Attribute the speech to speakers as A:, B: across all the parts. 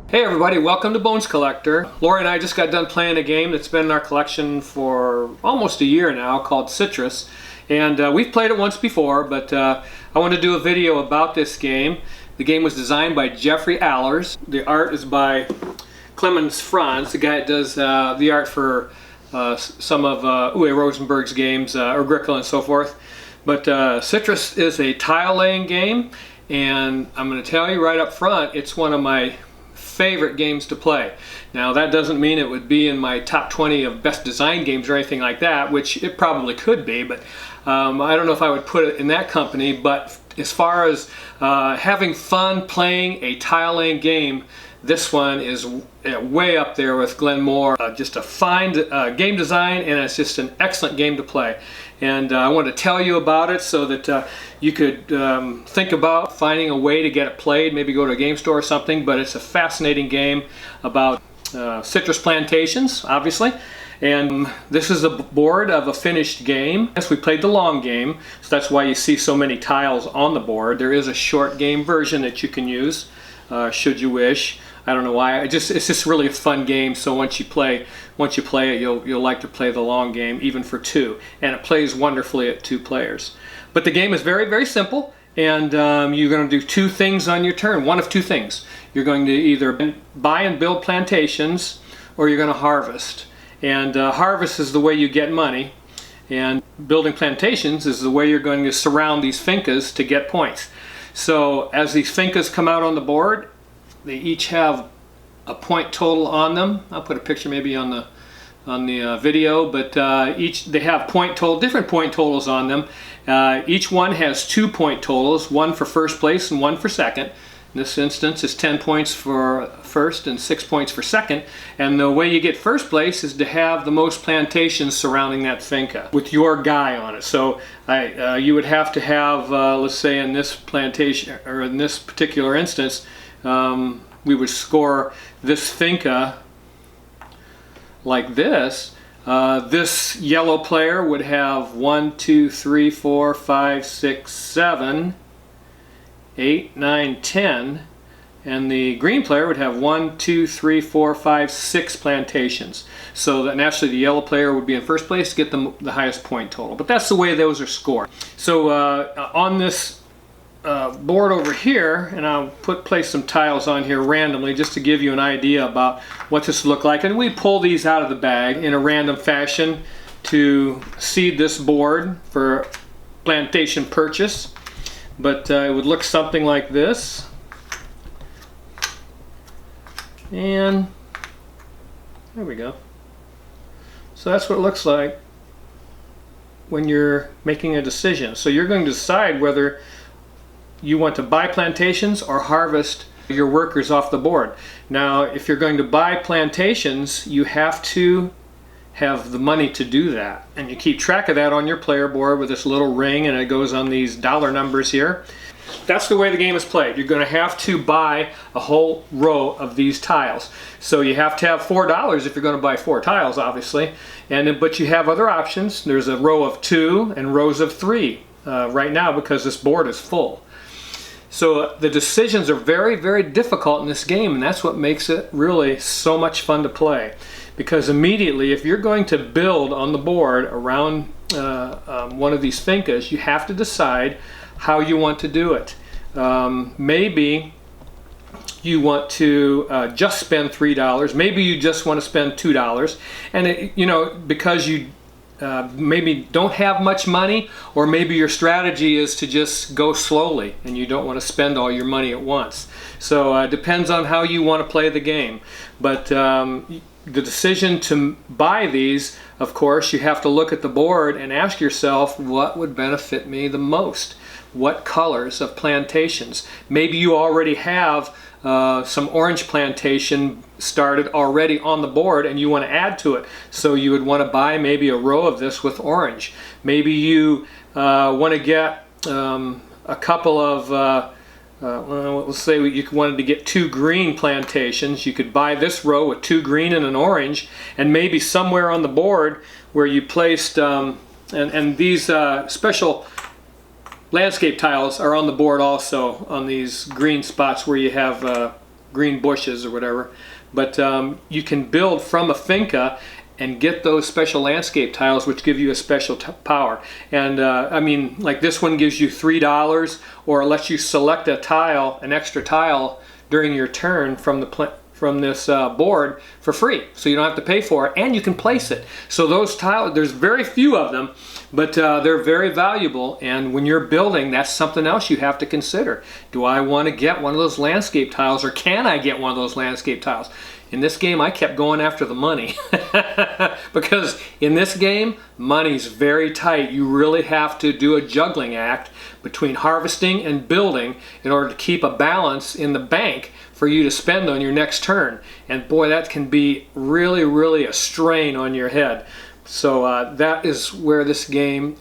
A: Hey everybody, welcome to Bones Collector. Lori and I just got done playing a game that's been in our collection for almost a year now called Citris. And we've played it once before, but I want to do a video about this game. The game was designed by Jeffrey Allers. The art is by Clemens Franz, the guy that does the art for some of Uwe Rosenberg's games, Agricola and so forth. But Citris is a tile laying game, and I'm going to tell you right up front, it's one of my favorite games to play. Now that doesn't mean it would be in my top 20 of best design games or anything like that, which it probably could be, but I don't know if I would put it in that company. But as far as having fun playing a tile laying game, this one is way up there with Glenn Moore. Just a fine game design, and it's just an excellent game to play. And I want to tell you about it so that you could think about finding a way to get it played, maybe go to a game store or something. But it's a fascinating game about citrus plantations, obviously. And this is a board of a finished game. Yes, we played the long game, so that's why you see so many tiles on the board. There is a short game version that you can use, should you wish. I don't know why. It's just really a fun game. So once you play it, you'll like to play the long game, even for two. And it plays wonderfully at 2 players. But the game is very, very simple. And you're going to do 2 things on your turn. One of 2 things. You're going to either buy and build plantations, or you're going to harvest. And harvest is the way you get money. And building plantations is the way you're going to surround these fincas to get points. So as these fincas come out on the board, they each have a point total on them. I'll put a picture maybe on the video, but they have different point totals on them. Each one has 2 point totals, one for first place and one for second. In this instance, it's 10 points for first and 6 points for second. And the way you get first place is to have the most plantations surrounding that finca with your guy on it. So you would have to have, let's say in this plantation, or in this particular instance, we would score this finca like this. This yellow player would have 1, 2, 3, 4, 5, 6, 7, 8, 9, 10, and the green player would have 1, 2, 3, 4, 5, 6 plantations. So that naturally the yellow player would be in first place to get the highest point total. But that's the way those are scored. So on this board over here, and I'll place some tiles on here randomly just to give you an idea about what this would look like. And we pull these out of the bag in a random fashion to seed this board for plantation purchase. But it would look something like this. And there we go. So that's what it looks like when you're making a decision. So you're going to decide whether you want to buy plantations or harvest your workers off the board. Now, if you're going to buy plantations, you have to have the money to do that. And you keep track of that on your player board with this little ring, and it goes on these dollar numbers here. That's the way the game is played. You're going to have to buy a whole row of these tiles. So you have to have $4 if you're going to buy 4 tiles, obviously. But you have other options. There's a row of 2 and rows of 3 right now because this board is full. So the decisions are very, very difficult in this game, and that's what makes it really so much fun to play. Because immediately, if you're going to build on the board around one of these fincas, you have to decide how you want to do it. Maybe you want to just spend $3. Maybe you just want to spend $2. And because you maybe don't have much money, or maybe your strategy is to just go slowly and you don't want to spend all your money at once. So it depends on how you want to play the game. But the decision to buy these, of course, you have to look at the board and ask yourself, what would benefit me the most? What colors of plantations? Maybe you already have some orange plantation started already on the board and you want to add to it. So you would want to buy maybe a row of this with orange. Maybe you want to get a couple of let's say you wanted to get 2 green plantations. You could buy this row with 2 green and an orange, and maybe somewhere on the board where you placed and these special landscape tiles are on the board also, on these green spots where you have green bushes or whatever. But you can build from a finca and get those special landscape tiles, which give you a special power. And I mean, like this one gives you $3, or lets you select a tile, an extra tile during your turn from this board for free, so you don't have to pay for it, and you can place it. So those tiles, there's very few of them, but they're very valuable. And when you're building, that's something else you have to consider. Do I want to get one of those landscape tiles, or can I get one of those landscape tiles? In this game, I kept going after the money because in this game, money's very tight. You really have to do a juggling act between harvesting and building in order to keep a balance in the bank for you to spend on your next turn. And boy, that can be really, really a strain on your head. So that is where this game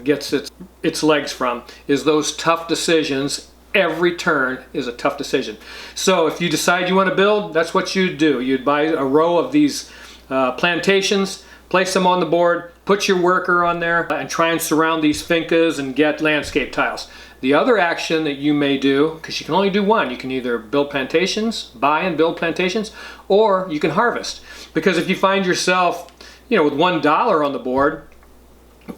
A: gets its legs from, is those tough decisions. Every turn is a tough decision. So if you decide you want to build, that's what you'd do. You'd buy a row of these plantations, place them on the board, put your worker on there, and try and surround these fincas and get landscape tiles. The other action that you may do, because you can only do one, you can either build plantations, buy and build plantations, or you can harvest. Because if you find yourself, you know, with $1 on the board,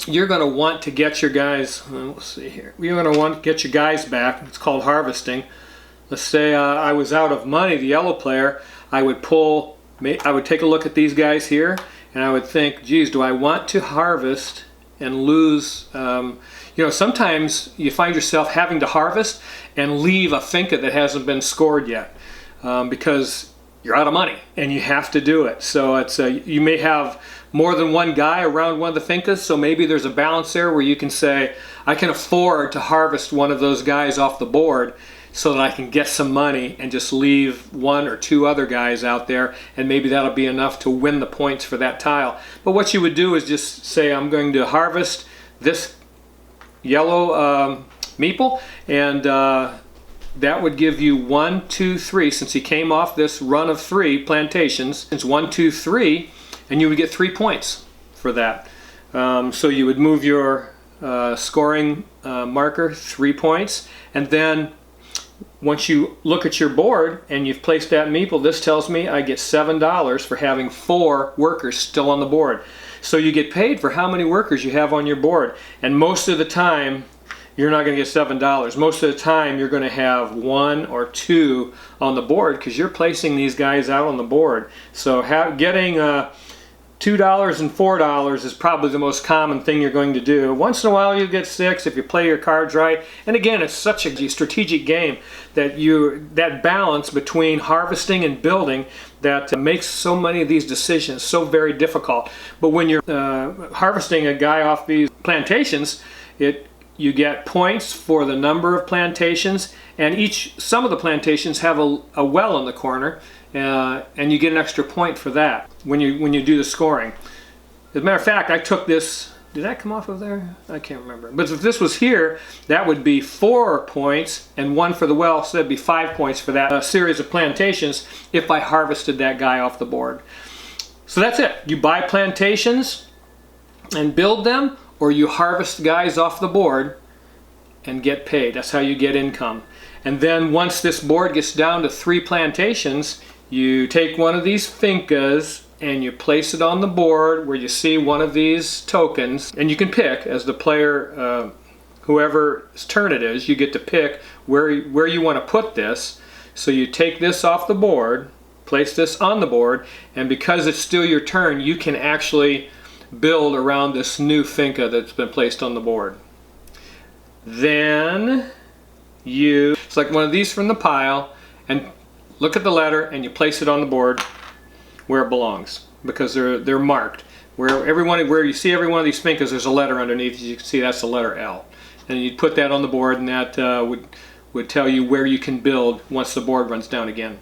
A: you're going to want to get your guys, let's see here, you're going to want to get your guys back. It's called harvesting. Let's say I was out of money, the yellow player, I would take a look at these guys here, and I would think, geez, do I want to harvest and lose? You know, sometimes you find yourself having to harvest and leave a finca that hasn't been scored yet because you're out of money and you have to do it. So it's you may have more than one guy around one of the fincas, so maybe there's a balance there where you can say, I can afford to harvest one of those guys off the board so that I can get some money and just leave one or two other guys out there, and maybe that'll be enough to win the points for that tile. But what you would do is just say, I'm going to harvest this yellow meeple, and that would give you 1, 2, 3, since he came off this run of 3 plantations. It's 1, 2, 3, and you would get 3 points for that. So you would move your scoring marker 3 points, and then once you look at your board and you've placed that meeple, this tells me I get $7 for having 4 workers still on the board. So you get paid for how many workers you have on your board, and most of the time you're not going to get $7. Most of the time you're going to have 1 or 2 on the board because you're placing these guys out on the board. So getting $2 and $4 is probably the most common thing you're going to do. Once in a while you get 6 if you play your cards right. And again, it's such a strategic game that that balance between harvesting and building that makes so many of these decisions so very difficult. But when you're harvesting a guy off these plantations, you get points for the number of plantations, and some of the plantations have a well in the corner, and you get an extra point for that when you do the scoring. As a matter of fact, I took this. Did that come off of there? I can't remember. But if this was here, that would be 4 points and 1 for the well, so that'd be 5 points for that series of plantations if I harvested that guy off the board. So that's it. You buy plantations and build them, or you harvest guys off the board and get paid. That's how you get income. And then once this board gets down to 3 plantations, you take one of these fincas and you place it on the board where you see one of these tokens, and you can pick, as the player, whoever's turn it is, you get to pick where you want to put this. So you take this off the board, place this on the board, and because it's still your turn, you can actually build around this new finca that's been placed on the board. Then you select one of these from the pile and look at the letter, and you place it on the board where it belongs, because they're marked. Where you see every one of these fincas, there's a letter underneath. You can see that's the letter L, and you'd put that on the board, and that would tell you where you can build once the board runs down again.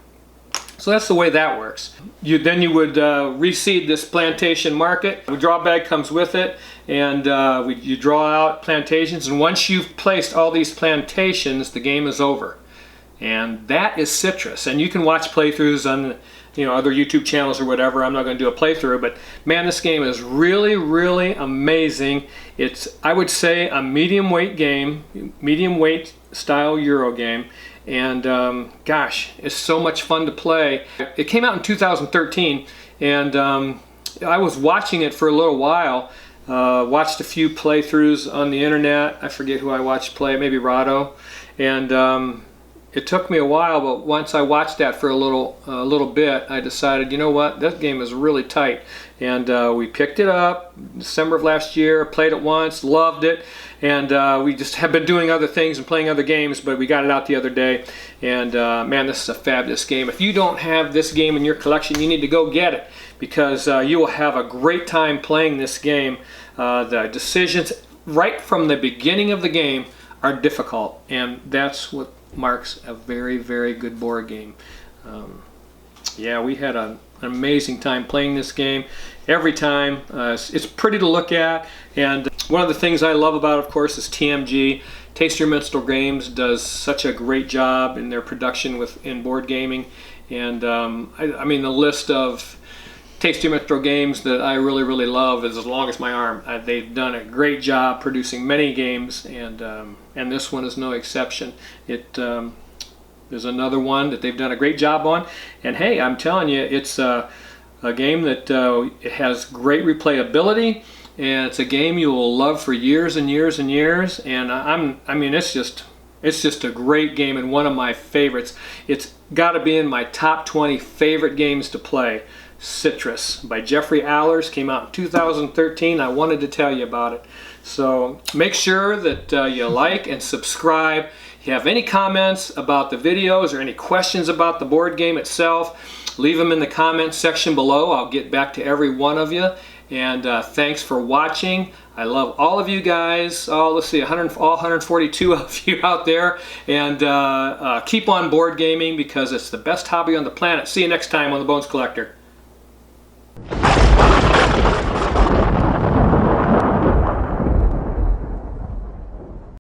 A: So that's the way that works. Then you would reseed this plantation market. The draw bag comes with it, and you draw out plantations, and once you've placed all these plantations, the game is over. And that is Citris. And you can watch playthroughs on other YouTube channels or whatever. I'm not going to do a playthrough, but man, this game is really, really amazing. It's, I would say, a medium weight game, medium weight style Euro game. and gosh, it's so much fun to play. It came out in 2013, and I was watching it for a little while. Watched a few playthroughs on the internet. I forget who I watched play, maybe Rado, and it took me a while, but once I watched that for a little bit, I decided, you know what, that game is really tight. And we picked it up December of last year, played it once, loved it, and we just have been doing other things and playing other games, but we got it out the other day, and man, this is a fabulous game. If you don't have this game in your collection, you need to go get it, because you will have a great time playing this game. The decisions right from the beginning of the game are difficult, and that's what marks a very, very good board game. Yeah, we had an amazing time playing this game every time. It's pretty to look at, and one of the things I love about it, of course, is TMG. Tasty Minstrell Games does such a great job in their production in board gaming, and I mean, the list of Tasty Minstrell Games that I really, really love is as long as my arm. They've done a great job producing many games, and this one is no exception. There's another one that they've done a great job on, and hey, I'm telling you, it's a game that it has great replayability, and it's a game you will love for years and years and years. And I mean, it's just a great game and one of my favorites. It's got to be in my top 20 favorite games to play. Citris by Jeffrey Allers came out in 2013. I wanted to tell you about it. So make sure that you like and subscribe. If you have any comments about the videos or any questions about the board game itself, leave them in the comment section below. I'll get back to every one of you. And thanks for watching. I love all of you guys. Oh, let's see, all 142 of you out there. And keep on board gaming, because it's the best hobby on the planet. See you next time on The Bones Collector.